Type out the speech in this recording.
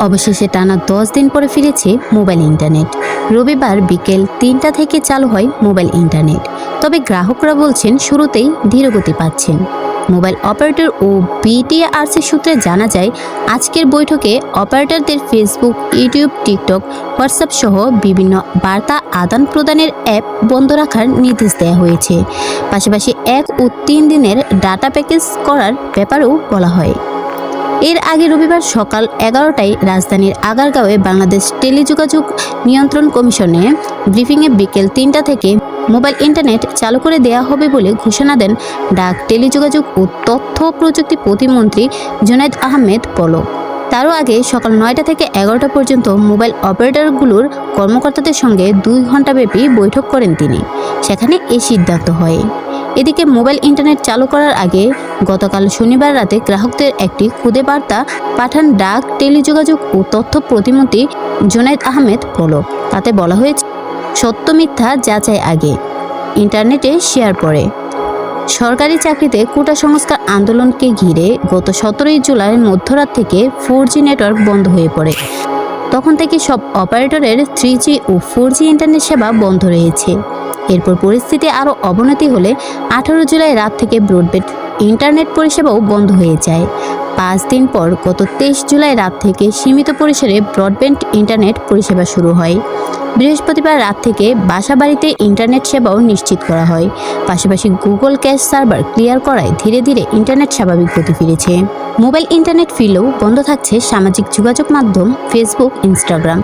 অবশেষে টানা 10 দিন পরে ফিরেছে মোবাইল ইন্টারনেট। রবিবার বিকেল 3টা থেকে চালু হয় মোবাইল ইন্টারনেট। তবে গ্রাহকরা বলছেন শুরুতেই ধীরগতি পাচ্ছেন। মোবাইল অপারেটর ও বিটিআরসি সূত্রে জানা যায়, আজকের বৈঠকে অপারেটরদের ফেসবুক, ইউটিউব, টিকটক, হোয়াটসঅ্যাপ সহ বিভিন্ন বার্তা আদান প্রদানের অ্যাপ বন্ধ রাখার নির্দেশ দেওয়া হয়েছে। পাশাপাশি 1 ও 3 দিনের ডাটা প্যাকেজ করার ব্যাপারেও বলা হয়। এর আগে রবিবার সকাল 11টায় রাজধানীর আগারগাঁওয়ে বাংলাদেশ টেলিযোগাযোগ নিয়ন্ত্রণ কমিশনে ব্রিফিংয়ে বিকেল 3টা থেকে মোবাইল ইন্টারনেট চালু করে দেওয়া হবে বলে ঘোষণা দেন ডাক, টেলিযোগাযোগ ও তথ্য প্রযুক্তি প্রতিমন্ত্রী জুনায়েদ আহমেদ পলক। তারও আগে সকাল 9টা থেকে 11টা পর্যন্ত মোবাইল অপারেটরগুলোর কর্মকর্তাদের সঙ্গে 2 ঘণ্টাব্যাপী বৈঠক করেন তিনি। সেখানে এই সিদ্ধান্ত হয়। এদিকে মোবাইল ইন্টারনেট চালু করার আগে গতকাল শনিবার রাতে গ্রাহকদের একটি খুদে বার্তা পাঠান ডাক, টেলিযোগাযোগ ও তথ্য প্রতিমন্ত্রী জুনায়েদ আহমেদ পলক। তাতে বলা হয়েছে, সত্য মিথ্যা যাচাই আগে, ইন্টারনেটে শেয়ার পরে। সরকারি চাকরিতে কোটা সংস্কার আন্দোলনকে ঘিরে গত 17ই জুলাই মধ্যরাত থেকে 4G নেটওয়ার্ক বন্ধ হয়ে পড়ে। তখন থেকে সব অপারেটরের 3G ও 4G ইন্টারনেট সেবা বন্ধ রয়েছে। এরপর পরিস্থিতি আরও অবনতি হলে 18 জুলাই রাত থেকে ব্রডব্যান্ড ইন্টারনেট পরিষেবাও বন্ধ হয়ে যায়। 5 দিন পর গত 23 জুলাই রাত থেকে সীমিত পরিসরে ব্রডব্যান্ড ইন্টারনেট পরিষেবা শুরু হয়। বৃহস্পতিবার রাত থেকে বাসাবাড়িতে ইন্টারনেট সেবাও নিশ্চিত করা হয়। পাশাপাশি গুগল ক্যাশ সার্ভার ক্লিয়ার করায় ধীরে ধীরে ইন্টারনেট স্বাভাবিক গতি ফিরেছে। মোবাইল ইন্টারনেট ফিরলেও বন্ধ থাকছে সামাজিক যোগাযোগ মাধ্যম ফেসবুক, ইনস্টাগ্রাম।